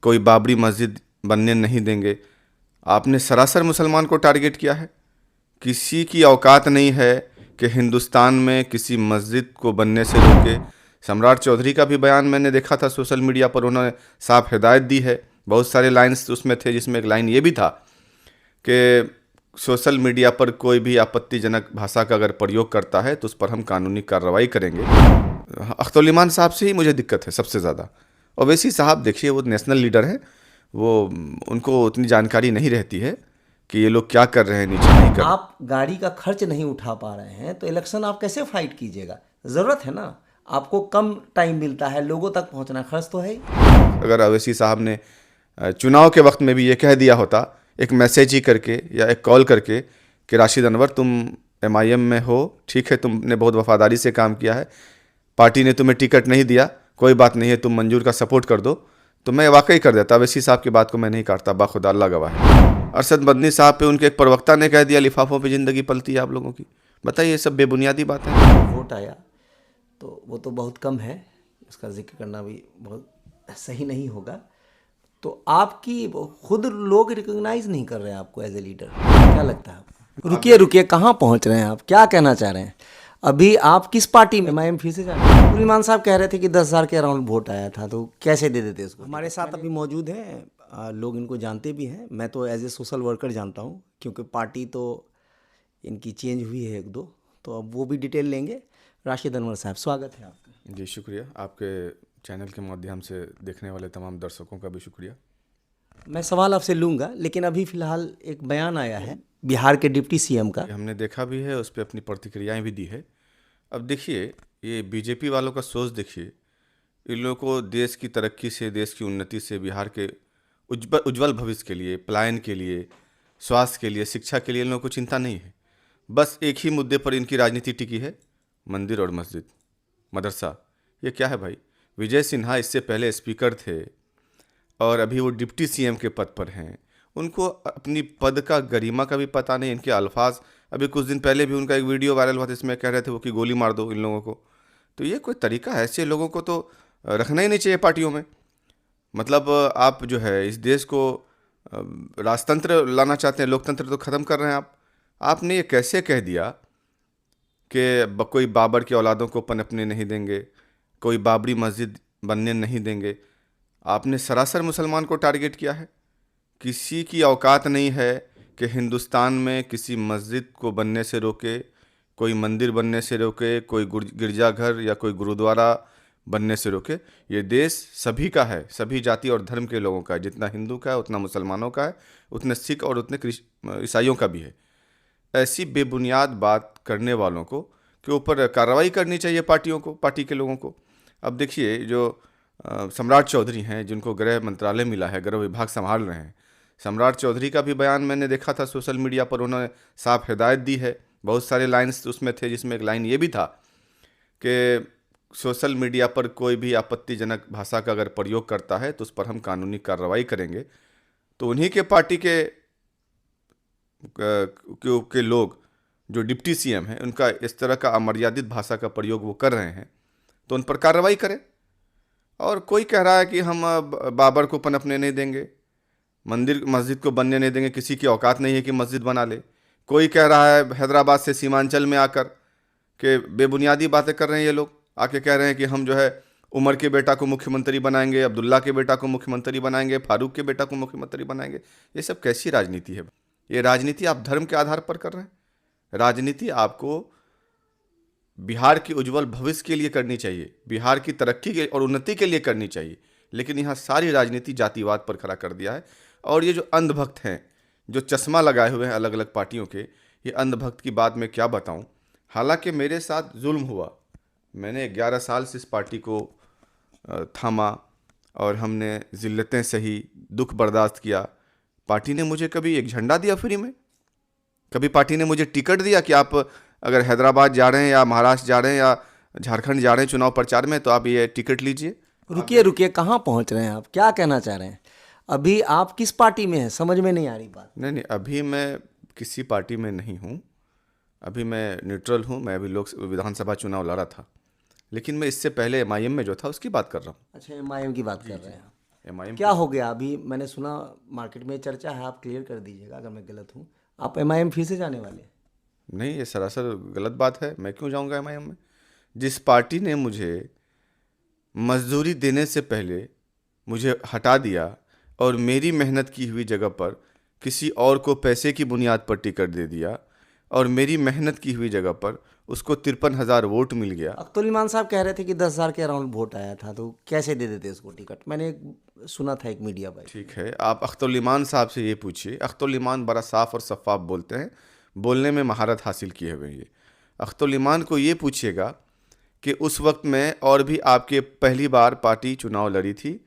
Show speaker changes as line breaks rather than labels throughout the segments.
कोई बाबरी मस्जिद बनने नहीं देंगे। आपने सरासर मुसलमान को टारगेट किया है। किसी की औकात नहीं है कि हिंदुस्तान में किसी मस्जिद को बनने से रोके। सम्राट चौधरी का भी बयान मैंने देखा था सोशल मीडिया पर, उन्होंने साफ हिदायत दी है। बहुत सारे लाइन्स उसमें थे, जिसमें एक लाइन ये भी था कि सोशल मीडिया पर कोई भी आपत्तिजनक भाषा का अगर प्रयोग करता है तो उस पर हम कानूनी कार्रवाई करेंगे। अख्तर ईमान साहब से ही मुझे दिक्कत है सबसे ज़्यादा। ओवैसी साहब देखिए, वो नेशनल लीडर है, वो उनको उतनी जानकारी नहीं रहती है कि ये लोग क्या कर रहे हैं, नीचे नहीं कर।
आप गाड़ी का खर्च नहीं उठा पा रहे हैं तो इलेक्शन आप कैसे फाइट कीजिएगा? ज़रूरत है ना, आपको कम टाइम मिलता है, लोगों तक पहुंचना खर्च तो है ही।
अगर ओवैसी साहब ने चुनाव के वक्त में भी ये कह दिया होता, एक मैसेज ही करके या एक कॉल करके, कि राशिद अनवर तुम MIM में हो, ठीक है, तुमने बहुत वफादारी से काम किया है, पार्टी ने तुम्हें टिकट नहीं दिया, कोई बात नहीं है, तुम मंजूर का सपोर्ट कर दो, तो मैं वाकई कर देता। ओवैसी साहब की बात को मैं नहीं काटता, बाखुदा अल्लाह गवाह है। अरशद मदनी साहब पे उनके एक प्रवक्ता ने कह दिया लिफाफों पे ज़िंदगी पलती है आप लोगों की। बताइए, ये सब बेबुनियादी बात है।
वोट आया तो वो तो बहुत कम है, उसका जिक्र करना भी बहुत सही नहीं होगा। तो आपकी खुद लोग रिकॉग्नाइज नहीं कर रहे हैं आपको एज ए लीडर, क्या लगता है आपको? रुकिए रुकिए, कहाँ पहुँच रहे हैं आप, क्या कहना चाह रहे हैं? अभी आप किस पार्टी में? मैं फिर से जाना, ईमान साहब कह रहे थे कि 10,000 के अराउंड वोट आया था, तो कैसे दे देते उसको? हमारे साथ अभी मौजूद हैं, लोग इनको जानते भी हैं, मैं तो एज ए सोशल वर्कर जानता हूँ, क्योंकि पार्टी तो इनकी चेंज हुई है एक दो, तो अब वो भी डिटेल लेंगे। राशिद अनवर साहब, स्वागत है आपका।
जी शुक्रिया। आपके चैनल के माध्यम से देखने वाले तमाम दर्शकों का भी शुक्रिया।
मैं सवाल आपसे लूँगा, लेकिन अभी फ़िलहाल एक बयान आया है बिहार के डिप्टी CM का।
ये हमने देखा भी है, उस पर अपनी प्रतिक्रियाएं भी दी है। अब देखिए, ये बीजेपी वालों का सोच देखिए। इन लोगों को देश की तरक्की से, देश की उन्नति से, बिहार के उज्जवल भविष्य के लिए, पलायन के लिए, स्वास्थ्य के लिए, शिक्षा के लिए इन लोगों को चिंता नहीं है। बस एक ही मुद्दे पर इनकी राजनीति टिकी है, मंदिर और मस्जिद, मदरसा। ये क्या है भाई? विजय सिन्हा इससे पहले स्पीकर थे और अभी वो डिप्टी CM के पद पर हैं। उनको अपनी पद का गरिमा का भी पता नहीं, इनके अल्फाज। अभी कुछ दिन पहले भी उनका एक वीडियो वायरल हुआ था, इसमें कह रहे थे वो कि गोली मार दो इन लोगों को। तो ये कोई तरीका है? ऐसे लोगों को तो रखना ही नहीं चाहिए पार्टियों में। मतलब आप जो है इस देश को राजतंत्र लाना चाहते हैं, लोकतंत्र तो ख़त्म कर रहे हैं आप। आपने ये कैसे कह दिया कि कोई बाबर की औलादों को पनपने नहीं देंगे, कोई बाबरी मस्जिद बनने नहीं देंगे। आपने सरासर मुसलमान को टारगेट किया है। किसी की औकात नहीं है कि हिंदुस्तान में किसी मस्जिद को बनने से रोके, कोई मंदिर बनने से रोके, कोई गिरजाघर या कोई गुरुद्वारा बनने से रोके। ये देश सभी का है, सभी जाति और धर्म के लोगों का है। जितना हिंदू का है उतना मुसलमानों का है, उतने सिख और उतने ईसाइयों का भी है। ऐसी बेबुनियाद बात करने वालों को के ऊपर कार्रवाई करनी चाहिए पार्टियों को, पार्टी के लोगों को। अब देखिए, जो सम्राट चौधरी हैं, जिनको गृह मंत्रालय मिला है, गृह विभाग संभाल रहे हैं, सम्राट चौधरी का भी बयान मैंने देखा था सोशल मीडिया पर, उन्होंने साफ हिदायत दी है। बहुत सारे लाइन्स उसमें थे, जिसमें एक लाइन ये भी था कि सोशल मीडिया पर कोई भी आपत्तिजनक भाषा का अगर प्रयोग करता है तो उस पर हम कानूनी कार्रवाई करेंगे। तो उन्हीं के पार्टी के लोग जो डिप्टी CM हैं, उनका इस तरह का अमर्यादित भाषा का प्रयोग वो कर रहे हैं, तो उन पर कार्रवाई करें। और कोई कह रहा है कि हम बाबर को पनपने नहीं देंगे, मंदिर मस्जिद को बनने नहीं देंगे, किसी की औकात नहीं है कि मस्जिद बना ले। कोई कह रहा है हैदराबाद से सीमांचल में आकर के बेबुनियादी बातें कर रहे हैं ये लोग, आके कह रहे हैं कि हम जो है उमर के बेटा को मुख्यमंत्री बनाएंगे, अब्दुल्ला के बेटा को मुख्यमंत्री बनाएंगे, फारूक के बेटा को मुख्यमंत्री बनाएंगे। ये सब कैसी राजनीति है? ये राजनीति आप धर्म के आधार पर कर रहे हैं। राजनीति आपको बिहार के उज्जवल भविष्य के लिए करनी चाहिए, बिहार की तरक्की के और उन्नति के लिए करनी चाहिए। लेकिन यहाँ सारी राजनीति जातिवाद पर खड़ा कर दिया है। और ये जो अंधभक्त हैं, जो चश्मा लगाए हुए हैं अलग अलग पार्टियों के, ये अंधभक्त की बात मैं क्या बताऊं। हालांकि मेरे साथ जुल्म हुआ, मैंने 11 साल से इस पार्टी को थामा और हमने जिल्लतें सही, दुख बर्दाश्त किया। पार्टी ने मुझे कभी एक झंडा दिया फ्री में? कभी पार्टी ने मुझे टिकट दिया कि आप अगर हैदराबाद जा रहे हैं या महाराष्ट्र जा रहे हैं या झारखंड जा रहे हैं चुनाव प्रचार में, तो आप ये टिकट लीजिए?
रुकिए रुकिए, कहाँ पहुँच रहे हैं आप, क्या कहना चाह रहे हैं? अभी आप किस पार्टी में हैं, समझ में नहीं आ रही बात।
नहीं, अभी मैं किसी पार्टी में नहीं हूँ। अभी मैं न्यूट्रल हूँ। मैं अभी विधानसभा चुनाव लड़ा था, लेकिन मैं इससे पहले MIM में जो था उसकी बात कर रहा हूँ।
अच्छा, MIM की बात कर रहे हैं।
एमआईएम
क्या हो गया अभी? मैंने सुना मार्केट में चर्चा है, आप क्लियर कर दीजिएगा अगर मैं गलत हूँ। आप एमआईएम फिर से जाने वाले हैं?
नहीं, ये सरासर गलत बात है। मैं क्यों जाऊंगा एमआईएम में? जिस पार्टी ने मुझे मजदूरी देने से पहले मुझे हटा दिया और मेरी मेहनत की हुई जगह पर किसी और को पैसे की बुनियाद पर टिकट दे दिया और मेरी मेहनत की हुई जगह पर उसको 53,000 वोट मिल गया।
अख्तुल ईमान साहब कह रहे थे कि 10,000 के अराउंड वोट आया था, तो कैसे दे देते उसको टिकट? मैंने सुना था एक मीडिया भाई।
ठीक है, आप अख्तुल ईमान साहब से ये पूछिए। अख्तुल ईमान बड़ा साफ और शफाफ बोलते हैं, बोलने में महारत हासिल किए हुए हैं ये। अख्तुल ईमान को ये पूछिएगा कि उस वक्त में और भी आपके पहली बार पार्टी चुनाव लड़ी थी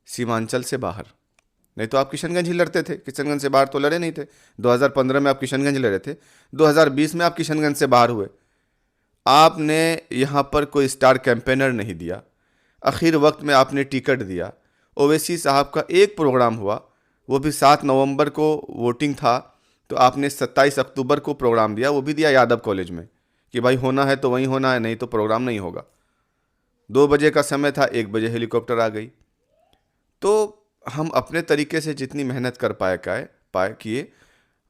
सीमांचल से बाहर, नहीं तो आप किशनगंज ही लड़ते थे। किशनगंज से बाहर तो लड़े नहीं थे। 2015 में आप किशनगंज लड़े थे, 2020 में आप किशनगंज से बाहर हुए। आपने यहाँ पर कोई स्टार कैंपेनर नहीं दिया, आखिर वक्त में आपने टिकट दिया। ओवैसी साहब का एक प्रोग्राम हुआ, वो भी 7 नवंबर को वोटिंग था, तो आपने 27 अक्टूबर को प्रोग्राम दिया, वो भी दिया यादव कॉलेज में कि भाई होना है तो वहीं होना है, नहीं तो प्रोग्राम नहीं होगा। 2 बजे का समय था, 1 बजे हेलीकॉप्टर आ गई। तो हम अपने तरीके से जितनी मेहनत कर पाए किए।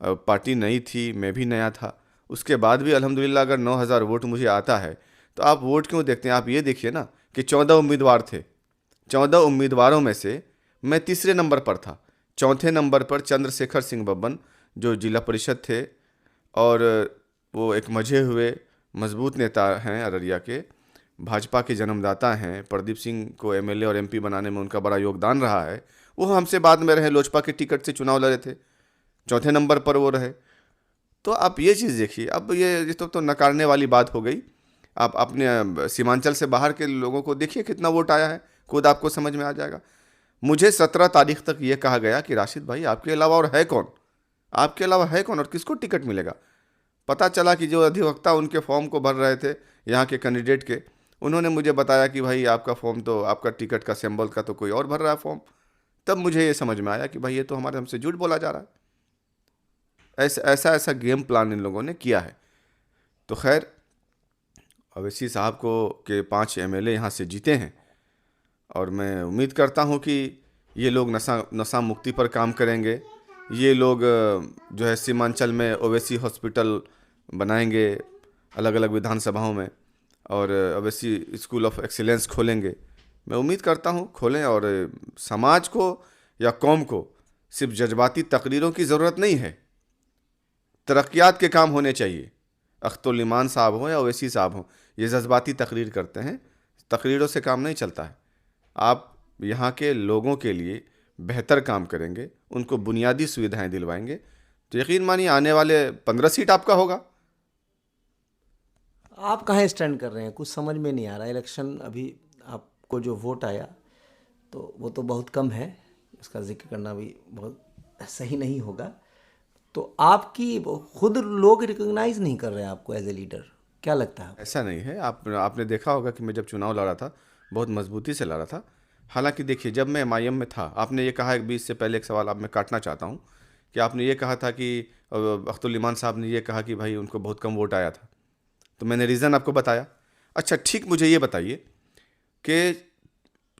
पार्टी नई थी, मैं भी नया था, उसके बाद भी अल्हम्दुलिल्लाह अगर 9,000 वोट मुझे आता है तो आप वोट क्यों देखते हैं? आप ये देखिए ना कि 14 उम्मीदवार थे, 14 उम्मीदवारों में से मैं तीसरे नंबर पर था। चौथे नंबर पर चंद्रशेखर सिंह बब्बन जो जिला परिषद थे और वो एक मजे हुए मजबूत नेता हैं, अररिया के भाजपा के जन्मदाता हैं। प्रदीप सिंह को एमएलए और एमपी बनाने में उनका बड़ा योगदान रहा है। वो हमसे बाद में रहे, लोजपा के टिकट से चुनाव लड़े थे, चौथे नंबर पर वो रहे। तो आप ये चीज़ देखिए। अब ये तो नकारने वाली बात हो गई। आप अपने सीमांचल से बाहर के लोगों को देखिए कितना वोट आया है, खुद आपको समझ में आ जाएगा। मुझे 17 तारीख तक ये कहा गया कि राशिद भाई आपके अलावा और है कौन, आपके अलावा है कौन और किसको टिकट मिलेगा। पता चला कि जो अधिवक्ता उनके फॉर्म को भर रहे थे यहाँ के कैंडिडेट के, उन्होंने मुझे बताया कि भाई आपका फॉर्म तो, आपका टिकट का सिंबल का तो कोई और भर रहा है फॉर्म। तब मुझे ये समझ में आया कि भाई ये तो हमारे हमसे झूठ बोला जा रहा है। ऐसा गेम प्लान इन लोगों ने किया है। तो खैर, अवैसी साहब को के 5 एमएलए यहाँ से जीते हैं और मैं उम्मीद करता हूँ कि ये लोग नशा मुक्ति पर काम करेंगे। ये लोग जो है सीमांचल में ओवैसी हॉस्पिटल बनाएंगे अलग अलग विधानसभाओं में, और ओवैसी स्कूल ऑफ एक्सीलेंस खोलेंगे। मैं उम्मीद करता हूँ खोलें, और समाज को या कौम को सिर्फ जज्बाती तकरीरों की ज़रूरत नहीं है, तरक्यात के काम होने चाहिए। अख्तुल ईमान साहब हों या ओवैसी साहब हों, ये जज्बाती तकरीर करते हैं, तकरीरों से काम नहीं चलता है। आप यहाँ के लोगों के लिए बेहतर काम करेंगे, उनको बुनियादी सुविधाएं दिलवाएंगे, तो यकीन मानिए आने वाले 15 सीट आपका होगा।
आप कहाँ स्टैंड कर रहे हैं? कुछ समझ में नहीं आ रहा। इलेक्शन अभी आपको जो वोट आया तो वो तो बहुत कम है, इसका जिक्र करना भी बहुत सही नहीं होगा। तो आपकी खुद लोग रिकॉग्नाइज नहीं कर रहे हैं आपको एज ए लीडर, क्या लगता है?
ऐसा नहीं है। आपने देखा होगा कि मैं जब चुनाव लड़ा था बहुत मजबूती से लड़ा था। हालांकि देखिए, जब मैं एमआईएम में था, आपने ये कहा, एक बीच से पहले एक सवाल आप मैं काटना चाहता हूँ कि आपने ये कहा था कि अख्तुल ईमान साहब ने ये कहा कि भाई उनको बहुत कम वोट आया था, तो मैंने रीज़न आपको बताया। अच्छा ठीक, मुझे ये बताइए कि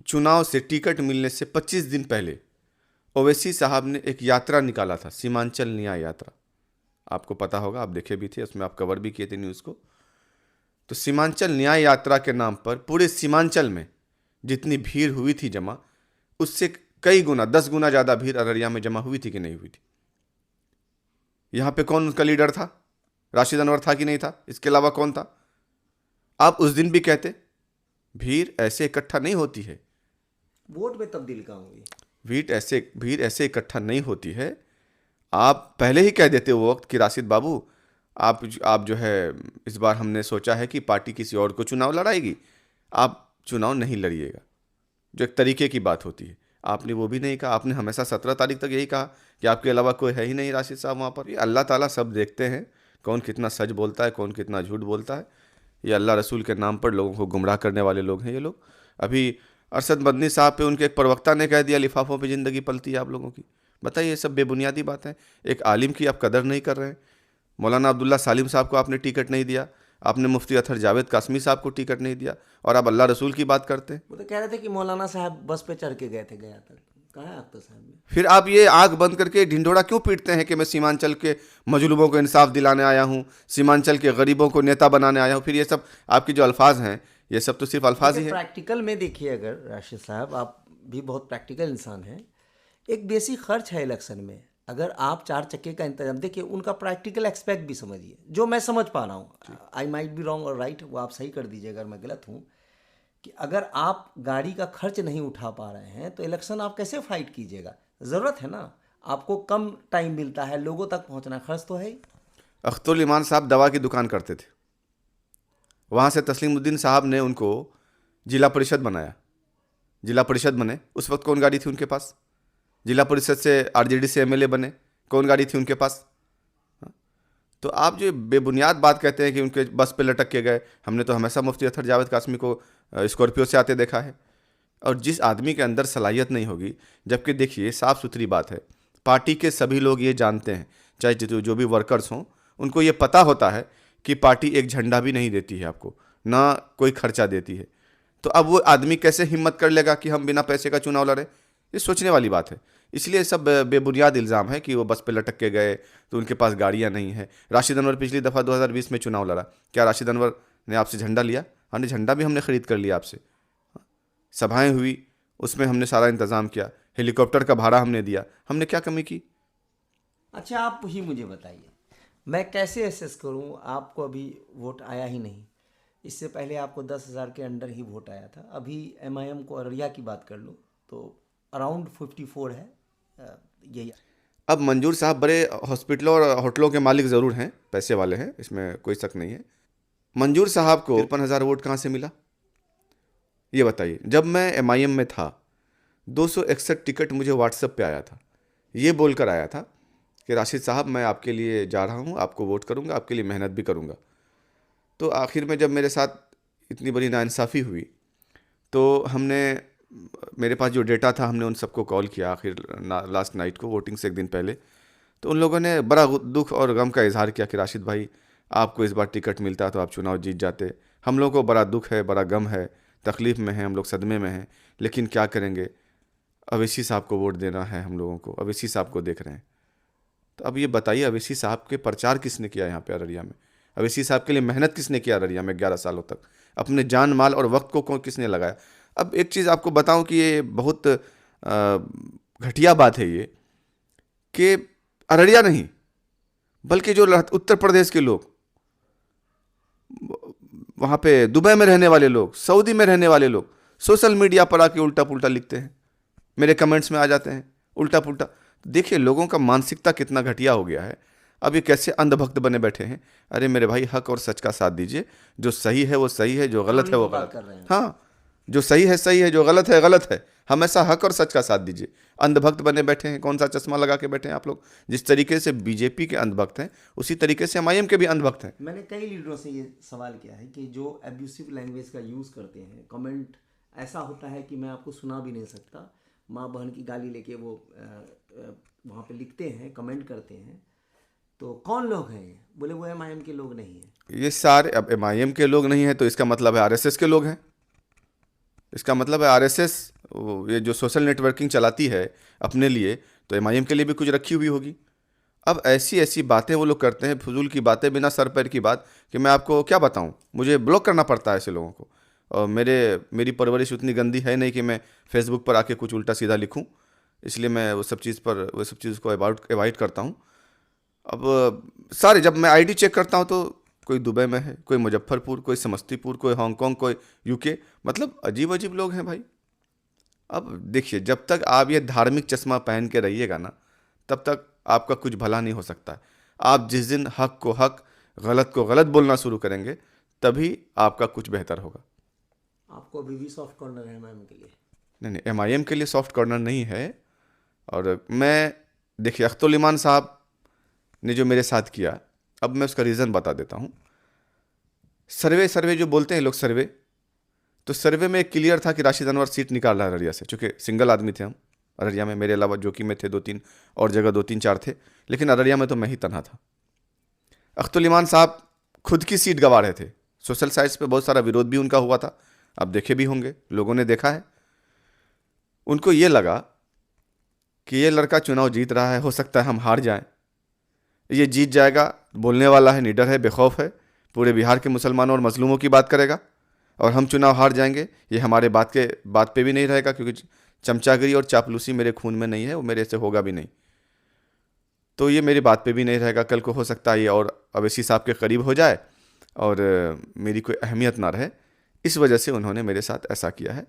चुनाव से टिकट मिलने से 25 दिन पहले ओवैसी साहब ने एक यात्रा निकाला था, सीमांचल न्याय यात्रा। आपको पता होगा, आप देखे भी थे, उसमें आप कवर भी किए थे न्यूज़ को। तो सीमांचल न्याय यात्रा के नाम पर पूरे सीमांचल में जितनी भीड़ हुई थी जमा, उससे कई गुना, 10 गुना ज़्यादा भीड़ अररिया में जमा हुई थी कि नहीं हुई थी? यहाँ पे कौन उनका लीडर था? राशिद अनवर था कि नहीं था? इसके अलावा कौन था? आप उस दिन भी कहते भीड़ ऐसे इकट्ठा नहीं होती है,
वोट में तब्दीली कहाँ होगी?
भीड़ ऐसे इकट्ठा नहीं होती है। आप पहले ही कह देते वो वक्त कि राशिद बाबू, आप जो है, इस बार हमने सोचा है कि पार्टी किसी और को चुनाव लड़ाएगी, आप चुनाव नहीं लड़िएगा, जो एक तरीके की बात होती है। आपने वो भी नहीं कहा। आपने हमेशा 17 तारीख तक यही कहा कि आपके अलावा कोई है ही नहीं राशिद साहब वहाँ पर। ये अल्लाह ताला सब देखते हैं, कौन कितना सच बोलता है, कौन कितना झूठ बोलता है। ये अल्लाह रसूल के नाम पर लोगों को गुमराह करने वाले लोग हैं ये लोग। अभी अरशद मदनी साहब पे उनके एक प्रवक्ता ने कह दिया लिफाफों पे ज़िंदगी पलती है आप लोगों की। बताइए, ये सब बेबुनियादी बात है। एक आलिम की आप कदर नहीं कर रहे हैं। मौलाना अब्दुल्ला सालिम साहब को आपने टिकट नहीं दिया, आपने मुफ्ती अतहर जावेद कासमी साहब को टिकट नहीं दिया, और आप अल्लाह रसूल की बात करते हैं।
वो तो कह रहे थे कि मौलाना साहब बस पे चढ़ के गए थे गया तक। कहाँ है अख्तर साहब ने?
फिर आप ये आंख बंद करके ढिंढोरा क्यों पीटते हैं कि मैं सीमांचल के मजलूमों को इंसाफ दिलाने आया हूँ, सीमांचल के गरीबों को नेता बनाने आया हूँ? फिर ये सब आपकी जो अल्फाज हैं, ये सब तो सिर्फ अल्फाज ही हैं।
प्रैक्टिकल में देखिए, अगर राशिद साहब आप भी बहुत प्रैक्टिकल इंसान हैं, एक बेसिक खर्च है इलेक्शन में। अगर आप 4 चक्के का इंतजाम, देखिए उनका प्रैक्टिकल एक्सपेक्ट भी समझिए, जो मैं समझ पा रहा हूँ। आई माइट बी रॉन्ग और राइट, वो आप सही कर दीजिए अगर मैं गलत हूँ, कि अगर आप गाड़ी का खर्च नहीं उठा पा रहे हैं तो इलेक्शन आप कैसे फाइट कीजिएगा? ज़रूरत है ना, आपको कम टाइम मिलता है, लोगों तक पहुँचना, खर्च तो है ही।
अख्तरुल ईमान साहब दवा की दुकान करते थे, वहाँ से तस्लीमुद्दीन साहब ने उनको जिला परिषद बनाया, जिला परिषद बने, उस वक्त कौन गाड़ी थी उनके पास? जिला परिषद से आरजेडी से एमएलए बने, कौन गाड़ी थी उनके पास? हाँ? तो आप जो बेबुनियाद बात कहते हैं कि उनके बस पे लटक के गए, हमने तो हमेशा मुफ्ती अतहर जावेद कासमी को स्कॉर्पियो से आते देखा है। और जिस आदमी के अंदर सलाहियत नहीं होगी, जबकि देखिए साफ़ सुथरी बात है, पार्टी के सभी लोग ये जानते हैं, चाहे जो भी वर्कर्स हों, उनको ये पता होता है कि पार्टी एक झंडा भी नहीं देती है आपको, ना कोई खर्चा देती है। तो अब वो आदमी कैसे हिम्मत कर लेगा कि हम बिना पैसे का चुनाव लड़ें? ये सोचने वाली बात है। इसलिए सब बेबुनियाद इल्ज़ाम है कि वो बस पे लटक के गए तो उनके पास गाड़ियाँ नहीं हैं। राशिद अनवर पिछली दफ़ा 2020 में चुनाव लड़ा, क्या राशिद अनवर ने आपसे झंडा लिया? हाँ, झंडा भी हमने ख़रीद कर लिया आपसे। सभाएं हुई, उसमें हमने सारा इंतज़ाम किया, हेलीकॉप्टर का भाड़ा हमने दिया, हमने क्या कमी की?
अच्छा, आप ही मुझे बताइए, मैं कैसे असेस करूं? आपको अभी वोट आया ही नहीं, इससे पहले आपको 10,000 के अंडर ही वोट आया था। अभी एमआईएम को अररिया की बात कर लो तो अराउंड 54 है, यही।
अब मंजूर साहब बड़े हॉस्पिटलों और होटलों के मालिक ज़रूर हैं, पैसे वाले हैं, इसमें कोई शक नहीं है। मंजूर साहब को 53,000 वोट कहाँ से मिला, ये बताइए? जब मैं एमआईएम में था, 261 टिकट मुझे व्हाट्सएप पे आया था, ये बोलकर आया था कि राशिद साहब मैं आपके लिए जा रहा हूँ, आपको वोट करूँगा, आपके लिए मेहनत भी करूँगा। तो आखिर में जब मेरे साथ इतनी बड़ी नाइंसाफ़ी हुई तो हमने, मेरे पास जो डेटा था, हमने उन सबको कॉल किया आखिर लास्ट नाइट को, वोटिंग से एक दिन पहले। तो उन लोगों ने बड़ा दुख और गम का इजहार किया कि राशिद भाई, आपको इस बार टिकट मिलता तो आप चुनाव जीत जाते। हम लोगों को बड़ा दुख है, बड़ा गम है, तकलीफ़ में है, हम लोग सदमे में हैं, लेकिन क्या करेंगे, अवैसी साहब को वोट देना है हम लोगों को, अवैसी साहब को देख रहे हैं। तो अब ये बताइए, अवैसी साहब के प्रचार किसने किया यहाँ पे अररिया में? अवैसी साहब के लिए मेहनत किसने किया अररिया में 11 सालों तक? अपने जान माल और वक्त को किसने लगाया? अब एक चीज़ आपको बताऊं कि ये बहुत घटिया बात है ये, कि अररिया नहीं बल्कि जो उत्तर प्रदेश के लोग, वहाँ पे दुबई में रहने वाले लोग, सऊदी में रहने वाले लोग, सोशल मीडिया पर आके उल्टा पुल्टा लिखते हैं, मेरे कमेंट्स में आ जाते हैं उल्टा पुल्टा। देखिए लोगों का मानसिकता कितना घटिया हो गया है। अब ये कैसे अंधभक्त बने बैठे हैं। अरे मेरे भाई, हक और सच का साथ दीजिए, जो सही है वो सही है, जो गलत है वो गलत। हाँ, जो सही है सही है, जो गलत है गलत है। हमेशा हक और सच का साथ दीजिए। अंधभक्त बने बैठे हैं, कौन सा चश्मा लगा के बैठे हैं आप लोग? जिस तरीके से बीजेपी के अंधभक्त हैं, उसी तरीके से एमआईएम के भी अंधभक्त हैं।
मैंने कई लीडरों से ये सवाल किया है कि जो एब्यूसिव लैंग्वेज का यूज़ करते हैं, कमेंट ऐसा होता है कि मैं आपको सुना भी नहीं सकता, माँ बहन की गाली लेके वो वहाँ पे लिखते हैं, कमेंट करते हैं। तो कौन लोग हैं ये? बोले वो एमआईएम के लोग नहीं हैं।
ये सारे अब एमआईएम के लोग नहीं हैं तो इसका मतलब है आरएसएस के लोग हैं। इसका मतलब है आरएसएस ये जो सोशल नेटवर्किंग चलाती है अपने लिए, तो एमआईएम के लिए भी कुछ रखी हुई होगी। अब ऐसी ऐसी बातें वो लोग करते हैं, फजूल की बातें, बिना सर पैर की बात, कि मैं आपको क्या बताऊं। मुझे ब्लॉक करना पड़ता है ऐसे लोगों को। और मेरी परवरिश उतनी गंदी है नहीं कि मैं फेसबुक पर आके कुछ उल्टा सीधा लिखूं, इसलिए मैं वो सब चीज़ को अवॉइड करता हूं। अब सारे जब मैं आईडी चेक करता हूं तो कोई दुबई में है, कोई मुजफ्फरपुर, कोई समस्तीपुर, कोई हांगकांग, कोई यूके, मतलब अजीब अजीब लोग हैं भाई। अब देखिए, जब तक आप ये धार्मिक चश्मा पहन के रहिएगा ना, तब तक आपका कुछ भला नहीं हो सकता है। आप जिस दिन हक को हक, गलत को गलत बोलना शुरू करेंगे, तभी आपका कुछ बेहतर होगा।
आपको अभी भी सॉफ्ट कॉर्नर है एमआईएम के लिए?
नहीं, एमआईएम के लिए सॉफ्ट कॉर्नर नहीं है। और मैं, देखिए, अख्तरुल ईमान साहब ने जो मेरे साथ किया, अब मैं उसका रीज़न बता देता हूँ। सर्वे जो बोलते हैं लोग, सर्वे, तो सर्वे में एक क्लियर था कि राशिद अनवर सीट निकाल रहा है अररिया से, चूँकि सिंगल आदमी थे हम अररिया में, मेरे अलावा जो कि में थे 2-3 और जगह 2-3-4 थे, लेकिन अररिया में तो मैं ही तनहा था। अख्तरुल ईमान साहब खुद की सीट गंवा रहे थे। सोशल साइट्स पे बहुत सारा विरोध भी उनका हुआ था, आप देखे भी होंगे, लोगों ने देखा है। उनको ये लगा कि ये लड़का चुनाव जीत रहा है, हो सकता है हम हार जाएं, ये जीत जाएगा, बोलने वाला है, निडर है, बेखौफ है, पूरे बिहार के मुसलमानों और मजलूमों की बात करेगा, और हम चुनाव हार जाएंगे, ये हमारे बात पे भी नहीं रहेगा, क्योंकि चमचागिरी और चापलूसी मेरे खून में नहीं है, वो मेरे से होगा भी नहीं, तो ये मेरी बात पे भी नहीं रहेगा। कल को हो सकता है ये और अवैसी साहब के करीब हो जाए और मेरी कोई अहमियत ना रहे। इस वजह से उन्होंने मेरे साथ ऐसा किया है।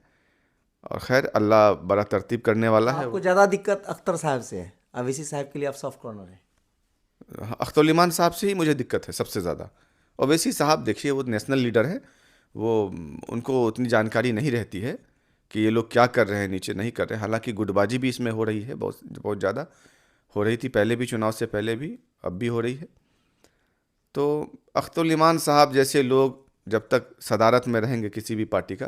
और खैर, अल्लाह बड़ा तरतीब करने वाला है।
आपको ज़्यादा दिक्कत अख्तर साहब से है, अवैसी साहब के लिए आप सॉफ्ट कॉर्नर है।
अख्तर इमान साहब से ही मुझे दिक्कत है सबसे ज़्यादा। ओवैसी साहब देखिए, वो नेशनल लीडर है, वो उनको उतनी जानकारी नहीं रहती है कि ये लोग क्या कर रहे हैं, नीचे नहीं कर रहे हैं। हालांकि गुटबाजी भी इसमें हो रही है, बहुत बहुत ज़्यादा हो रही थी पहले भी, चुनाव से पहले भी, अब भी हो रही है। तो अख्तर इमान साहब जैसे लोग जब तक सदारत में रहेंगे किसी भी पार्टी का,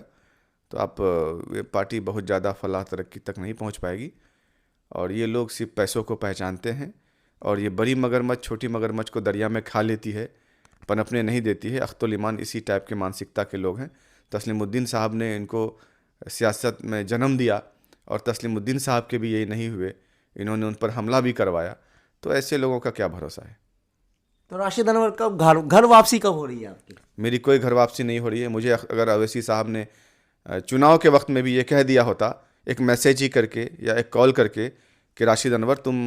तो ये पार्टी बहुत ज़्यादा फलाह तरक्की तक नहीं पहुंच पाएगी। और ये लोग सिर्फ पैसों को पहचानते हैं, और ये बड़ी मगरमच्छ छोटी मगरमच्छ को दरिया में खा लेती है, पनपने नहीं देती है। अख्तर इमान इसी टाइप के मानसिकता के लोग हैं। तस्लीमुद्दीन साहब ने इनको सियासत में जन्म दिया, और तस्लीमुद्दीन साहब के भी यही नहीं हुए, इन्होंने उन पर हमला भी करवाया। तो ऐसे लोगों का क्या भरोसा है।
तो राशिद अनवर कब घर वापसी कब हो रही है आपकी?
मेरी कोई घर वापसी नहीं हो रही है। मुझे अगर अवैसी साहब ने चुनाव के वक्त में भी ये कह दिया होता, एक मैसेज ही करके या एक कॉल करके, कि राशिद अनवर तुम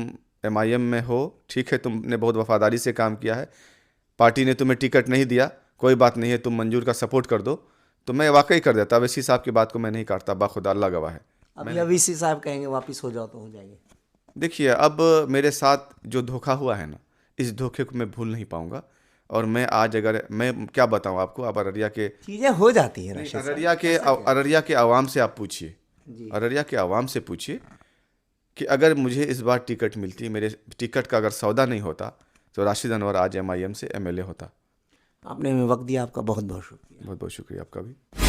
MIM में हो, ठीक है, तुमने बहुत वफादारी से काम किया है, पार्टी ने तुम्हें टिकट नहीं दिया, कोई बात नहीं है, तुम मंजूर का सपोर्ट कर दो, तो मैं वाकई कर देता। अवैसी साहब की बात को मैं नहीं काटता, बाखुदा अल्लाह गवाह है।
अभी अवैसी साहब कहेंगे वापस हो जाओ तो हो जाएंगे।
देखिए, अब मेरे साथ जो धोखा हुआ है ना, इस धोखे को मैं भूल नहीं पाऊंगा। और मैं आज, अगर मैं क्या बताऊं आपको, आप अररिया के
चीज़ें हो जाती है राशिद साहब।
अररिया के आवाम से आप पूछिए,
जी।
अररिया के आवाम से पूछिए कि अगर मुझे इस बार टिकट मिलती, मेरे टिकट का अगर सौदा नहीं होता, तो राशिद अनवर आज MIM से MLA होता।
आपने हमें वक्त दिया, आपका बहुत बहुत शुक्रिया।
बहुत बहुत शुक्रिया आपका भी।